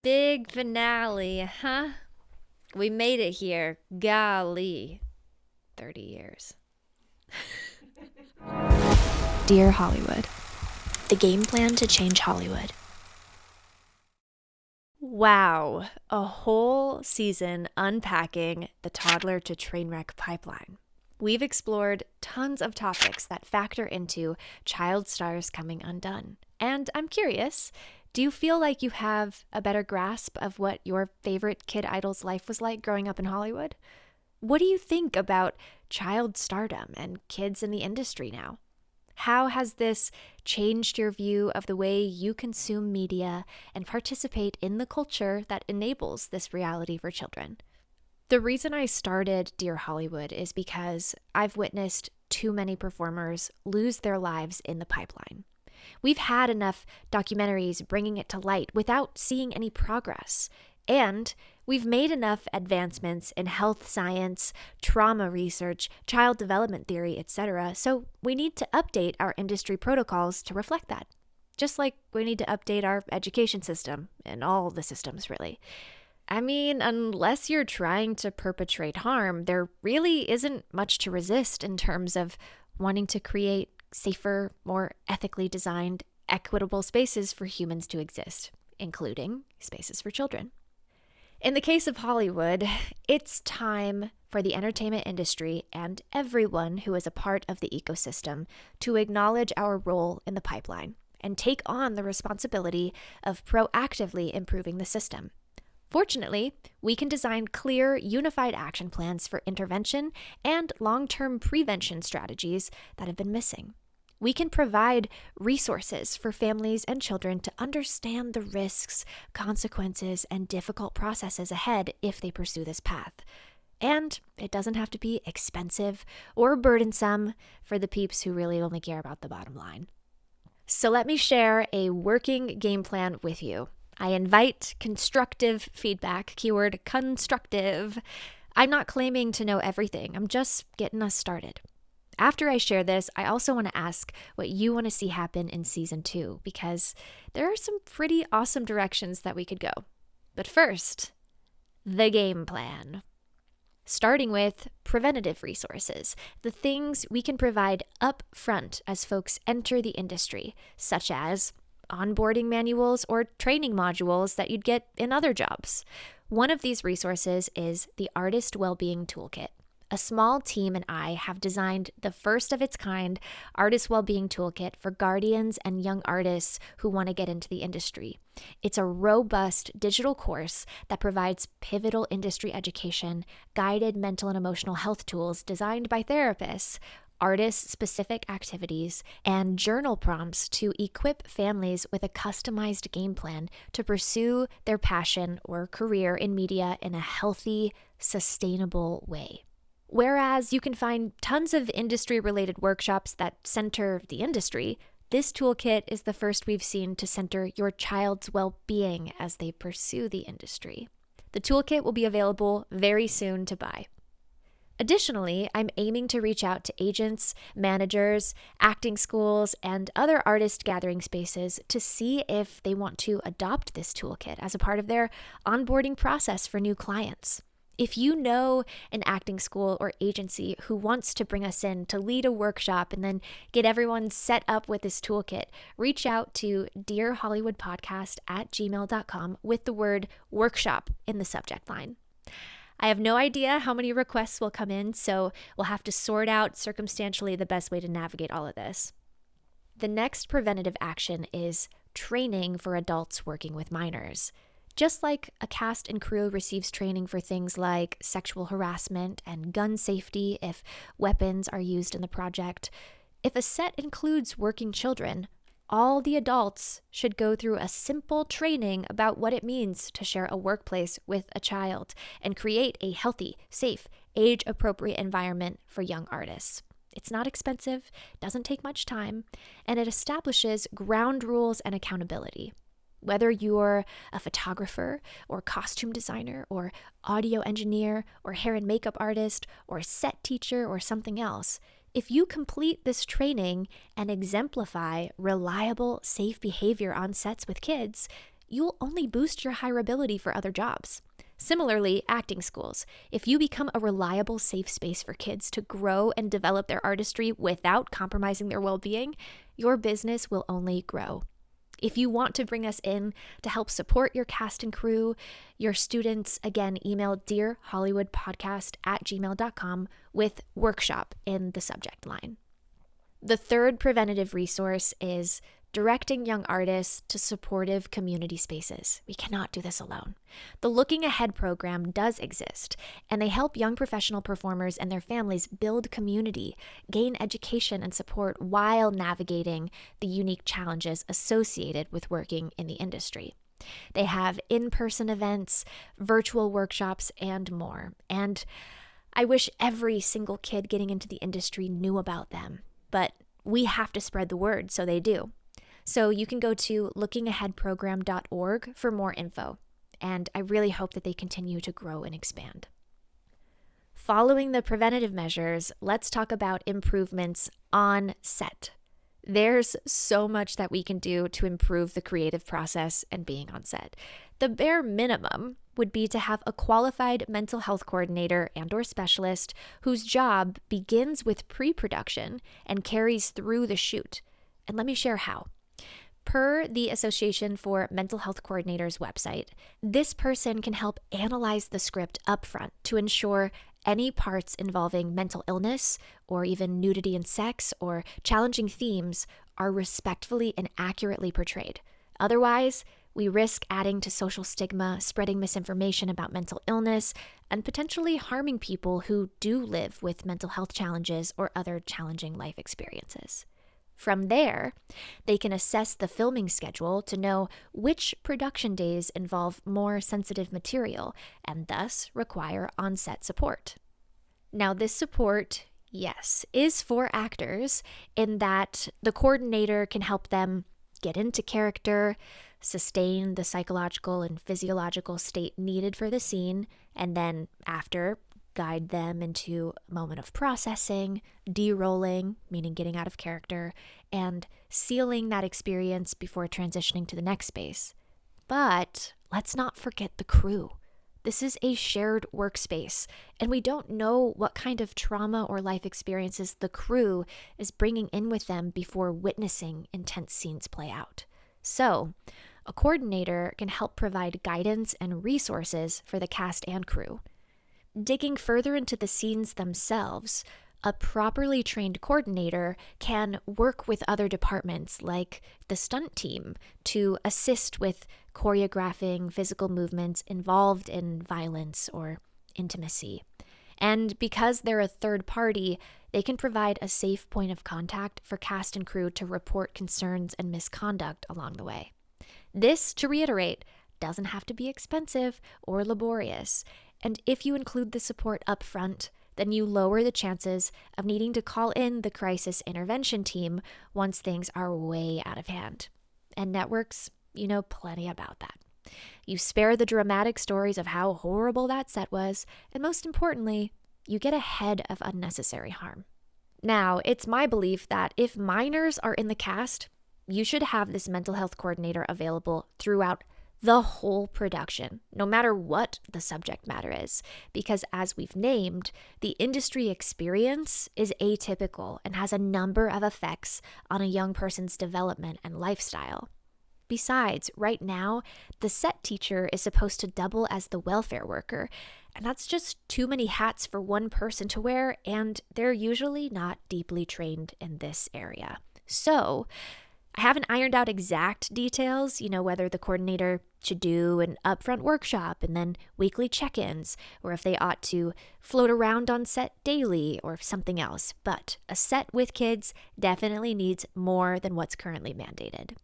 Big finale, huh? We made it here. Golly. 30 years. Dear Hollywood, the game plan to change Hollywood. Wow. A whole season unpacking the toddler-to-trainwreck pipeline. We've explored tons of topics that factor into child stars coming undone. And I'm curious, do you feel like you have a better grasp of what your favorite kid idol's life was like growing up in Hollywood? What do you think about child stardom and kids in the industry now? How has this changed your view of the way you consume media and participate in the culture that enables this reality for children? The reason I started Dear Hollywood is because I've witnessed too many performers lose their lives in the pipeline. We've had enough documentaries bringing it to light without seeing any progress. And we've made enough advancements in health science, trauma research, child development theory, etc. So we need to update our industry protocols to reflect that. Just like we need to update our education system and all the systems, really. I mean, unless you're trying to perpetrate harm, there really isn't much to resist in terms of wanting to create safer, more ethically designed, equitable spaces for humans to exist, including spaces for children. In the case of Hollywood, it's time for the entertainment industry and everyone who is a part of the ecosystem to acknowledge our role in the pipeline and take on the responsibility of proactively improving the system. Fortunately, we can design clear, unified action plans for intervention and long-term prevention strategies that have been missing. We can provide resources for families and children to understand the risks, consequences, and difficult processes ahead if they pursue this path. And it doesn't have to be expensive or burdensome for the peeps who really only care about the bottom line. So let me share a working game plan with you. I invite constructive feedback, keyword constructive. I'm not claiming to know everything. I'm just getting us started. After I share this, I also want to ask what you want to see happen in season 2, because there are some pretty awesome directions that we could go. But first, the game plan. Starting with preventative resources, the things we can provide up front as folks enter the industry, such as onboarding manuals or training modules that you'd get in other jobs. One of these resources is the Artist Wellbeing Toolkit. A small team and I have designed the first of its kind Artist Wellbeing Toolkit for guardians and young artists who want to get into the industry. It's a robust digital course that provides pivotal industry education, guided mental and emotional health tools designed by therapists, artist-specific activities, and journal prompts to equip families with a customized game plan to pursue their passion or career in media in a healthy, sustainable way. Whereas you can find tons of industry-related workshops that center the industry, this toolkit is the first we've seen to center your child's well-being as they pursue the industry. The toolkit will be available very soon to buy. Additionally, I'm aiming to reach out to agents, managers, acting schools, and other artist gathering spaces to see if they want to adopt this toolkit as a part of their onboarding process for new clients. If you know an acting school or agency who wants to bring us in to lead a workshop and then get everyone set up with this toolkit, reach out to dearhollywoodpodcast@gmail.com with the word workshop in the subject line. I have no idea how many requests will come in, so we'll have to sort out circumstantially the best way to navigate all of this. The next preventative action is training for adults working with minors. Just like a cast and crew receives training for things like sexual harassment and gun safety if weapons are used in the project, if a set includes working children, all the adults should go through a simple training about what it means to share a workplace with a child and create a healthy, safe, age-appropriate environment for young artists. It's not expensive, doesn't take much time, and it establishes ground rules and accountability. Whether you're a photographer or costume designer or audio engineer or hair and makeup artist or set teacher or something else, if you complete this training and exemplify reliable, safe behavior on sets with kids, you'll only boost your hireability for other jobs. Similarly, acting schools. If you become a reliable, safe space for kids to grow and develop their artistry without compromising their well-being, your business will only grow. If you want to bring us in to help support your cast and crew, your students, again, email dearhollywoodpodcast@gmail.com with workshop in the subject line. The third preventative resource is directing young artists to supportive community spaces. We cannot do this alone. The Looking Ahead program does exist, and they help young professional performers and their families build community, gain education and support while navigating the unique challenges associated with working in the industry. They have in-person events, virtual workshops, and more. And I wish every single kid getting into the industry knew about them, but we have to spread the word so they do. So you can go to lookingaheadprogram.org for more info, and I really hope that they continue to grow and expand. Following the preventative measures, let's talk about improvements on set. There's so much that we can do to improve the creative process and being on set. The bare minimum would be to have a qualified mental health coordinator and/or specialist whose job begins with pre-production and carries through the shoot. And let me share how. Per the Association for Mental Health Coordinators website, this person can help analyze the script upfront to ensure any parts involving mental illness or even nudity and sex or challenging themes are respectfully and accurately portrayed. Otherwise, we risk adding to social stigma, spreading misinformation about mental illness, and potentially harming people who do live with mental health challenges or other challenging life experiences. From there, they can assess the filming schedule to know which production days involve more sensitive material and thus require on-set support. Now, this support, yes, is for actors in that the coordinator can help them get into character, sustain the psychological and physiological state needed for the scene, and then after, guide them into a moment of processing, de-rolling, meaning getting out of character, and sealing that experience before transitioning to the next space. But let's not forget the crew. This is a shared workspace, and we don't know what kind of trauma or life experiences the crew is bringing in with them before witnessing intense scenes play out. So, a coordinator can help provide guidance and resources for the cast and crew. Digging further into the scenes themselves, a properly trained coordinator can work with other departments like the stunt team to assist with choreographing physical movements involved in violence or intimacy. And because they're a third party, they can provide a safe point of contact for cast and crew to report concerns and misconduct along the way. This, to reiterate, doesn't have to be expensive or laborious. And if you include the support up front, then you lower the chances of needing to call in the crisis intervention team once things are way out of hand. And networks, you know plenty about that. You spare the dramatic stories of how horrible that set was, and most importantly, you get ahead of unnecessary harm. Now, it's my belief that if minors are in the cast, you should have this mental health coordinator available throughout the whole production, no matter what the subject matter is, because as we've named, the industry experience is atypical and has a number of effects on a young person's development and lifestyle. Besides, right now, the set teacher is supposed to double as the welfare worker, and that's just too many hats for one person to wear, and they're usually not deeply trained in this area. So, I haven't ironed out exact details, whether the coordinator should do an upfront workshop and then weekly check-ins, or if they ought to float around on set daily or something else. But a set with kids definitely needs more than what's currently mandated.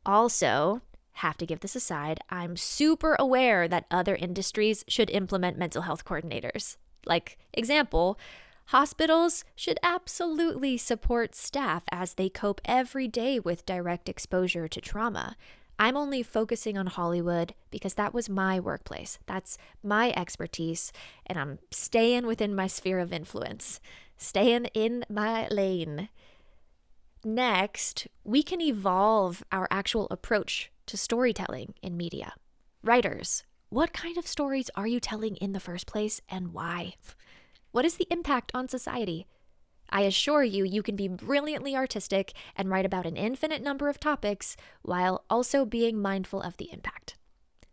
Also, have to give this aside, I'm super aware that other industries should implement mental health coordinators. Like, example, hospitals should absolutely support staff as they cope every day with direct exposure to trauma. I'm only focusing on Hollywood because that was my workplace. That's my expertise, and I'm staying within my sphere of influence, staying in my lane. Next, we can evolve our actual approach to storytelling in media. Writers, what kind of stories are you telling in the first place and why? What is the impact on society? I assure you, you can be brilliantly artistic and write about an infinite number of topics while also being mindful of the impact.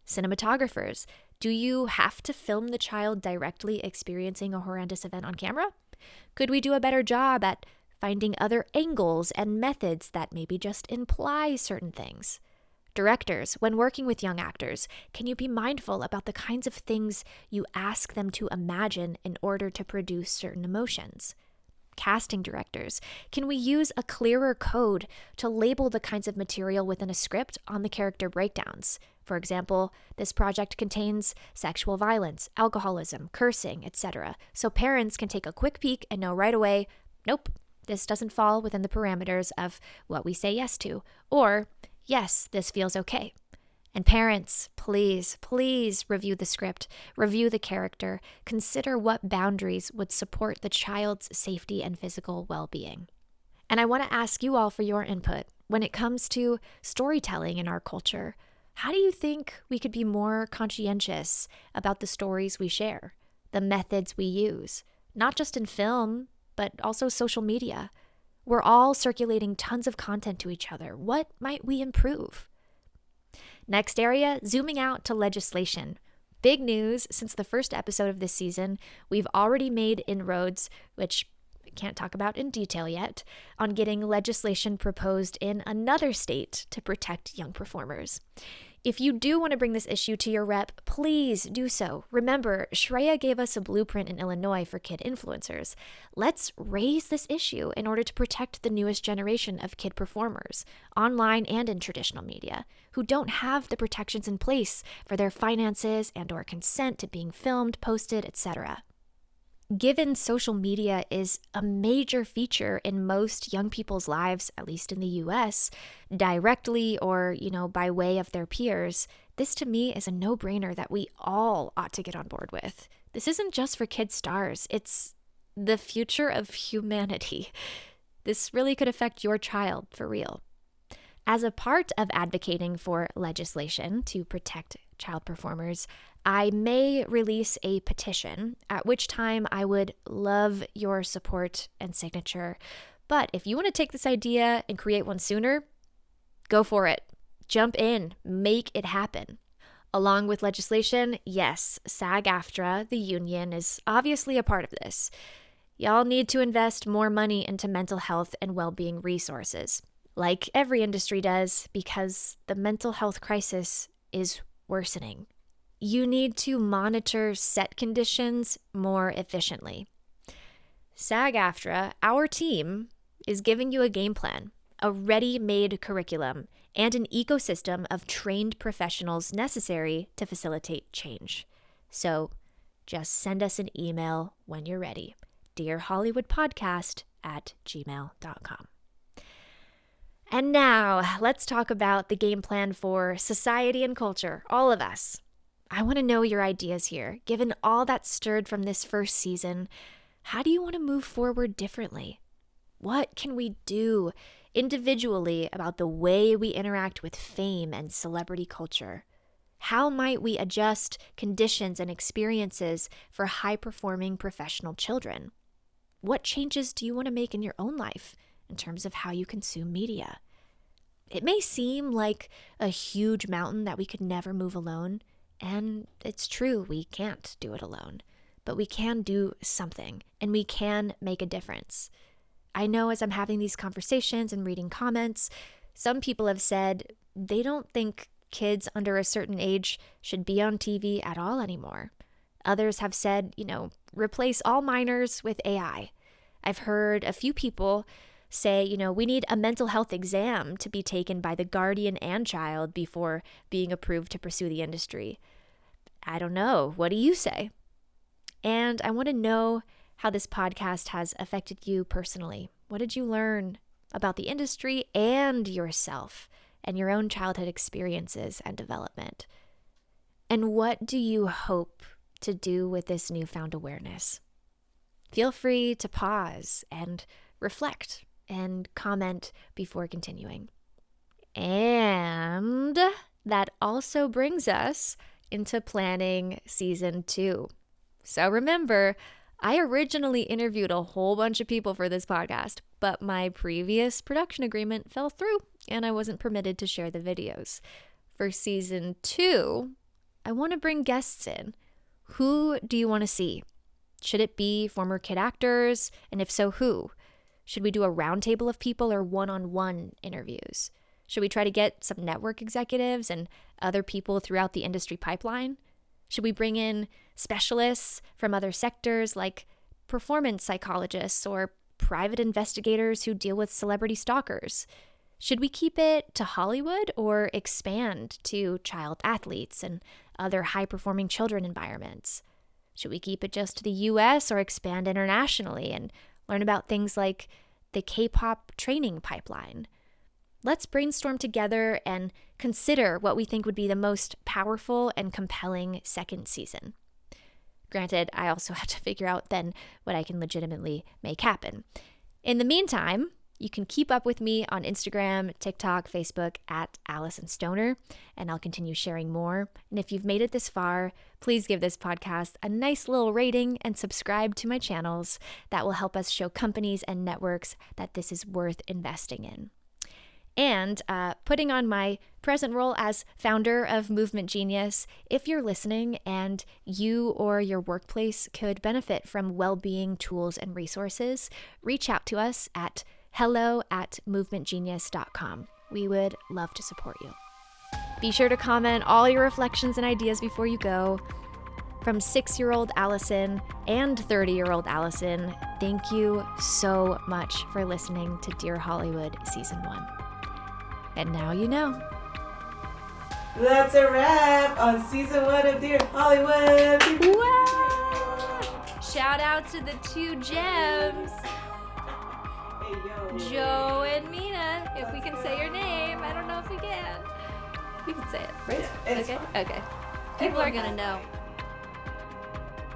Cinematographers, do you have to film the child directly experiencing a horrendous event on camera? Could we do a better job at finding other angles and methods that maybe just imply certain things? Directors, when working with young actors, can you be mindful about the kinds of things you ask them to imagine in order to produce certain emotions? Casting directors, can we use a clearer code to label the kinds of material within a script on the character breakdowns? For example, this project contains sexual violence, alcoholism, cursing, etc., so parents can take a quick peek and know right away, nope, this doesn't fall within the parameters of what we say yes to, or yes, this feels okay. And parents, please review the script, review the character, consider what boundaries would support the child's safety and physical well-being. And I want to ask you all for your input when it comes to storytelling in our culture. How do you think we could be more conscientious about the stories we share, the methods we use, not just in film, but also social media? We're all circulating tons of content to each other. What might we improve? Next area, zooming out to legislation. Big news, since the first episode of this season, we've already made inroads, which I can't talk about in detail yet, on getting legislation proposed in another state to protect young performers. If you do want to bring this issue to your rep, please do so. Remember, Shreya gave us a blueprint in Illinois for kid influencers. Let's raise this issue in order to protect the newest generation of kid performers, online and in traditional media, who don't have the protections in place for their finances and/or consent to being filmed, posted, etc. Given social media is a major feature in most young people's lives, at least in the US, directly or, by way of their peers, this to me is a no-brainer that we all ought to get on board with. This isn't just for kid stars, it's the future of humanity. This really could affect your child for real. As a part of advocating for legislation to protect child performers, I may release a petition, at which time I would love your support and signature. But if you want to take this idea and create one sooner, go for it. Jump in, make it happen. Along with legislation, yes, SAG-AFTRA, the union, is obviously a part of this. Y'all need to invest more money into mental health and well-being resources, like every industry does, because the mental health crisis is worsening. You need to monitor set conditions more efficiently. SAG-AFTRA, our team, is giving you a game plan, a ready-made curriculum, and an ecosystem of trained professionals necessary to facilitate change. So just send us an email when you're ready. dearhollywoodpodcast@gmail.com. And now, let's talk about the game plan for society and culture, all of us. I want to know your ideas here. Given all that stirred from this first season, how do you want to move forward differently? What can we do individually about the way we interact with fame and celebrity culture? How might we adjust conditions and experiences for high-performing professional children? What changes do you want to make in your own life in terms of how you consume media? It may seem like a huge mountain that we could never move alone, and it's true, we can't do it alone, but we can do something, and we can make a difference. I know as I'm having these conversations and reading comments, some people have said they don't think kids under a certain age should be on TV at all anymore. Others have said, replace all minors with AI. I've heard a few people say, we need a mental health exam to be taken by the guardian and child before being approved to pursue the industry. I don't know. What do you say? And I want to know how this podcast has affected you personally. What did you learn about the industry and yourself and your own childhood experiences and development? And what do you hope to do with this newfound awareness? Feel free to pause and reflect and comment before continuing. And that also brings us into planning season 2. So remember, I originally interviewed a whole bunch of people for this podcast, but my previous production agreement fell through and I wasn't permitted to share the videos. For season 2, I want to bring guests in. Who do you want to see? Should it be former kid actors? And if so, who? Should we do a roundtable of people or one-on-one interviews? Should we try to get some network executives and other people throughout the industry pipeline? Should we bring in specialists from other sectors like performance psychologists or private investigators who deal with celebrity stalkers? Should we keep it to Hollywood or expand to child athletes and other high-performing children environments? Should we keep it just to the US or expand internationally and learn about things like the K-pop training pipeline? Let's brainstorm together and consider what we think would be the most powerful and compelling second season. Granted, I also have to figure out then what I can legitimately make happen. In the meantime, you can keep up with me on Instagram, TikTok, Facebook at Alyson Stoner, and I'll continue sharing more. And if you've made it this far, please give this podcast a nice little rating and subscribe to my channels. That will help us show companies and networks that this is worth investing in. And putting on my present role as founder of Movement Genius, if you're listening and you or your workplace could benefit from well-being tools and resources, reach out to us at hello@movementgenius.com. We would love to support you. Be sure to comment all your reflections and ideas before you go. From 6-year-old Alyson and 30-year-old Alyson, thank you so much for listening to Dear Hollywood Season 1. And now you know. That's a wrap on Season 1 of Dear Hollywood. Wow! Shout out to the 2 gems. Hey, yo. Joe and Mina, if we can say your name. I don't know if we can. We can say it, right? Yeah, it's okay. fine. Okay. People are gonna know.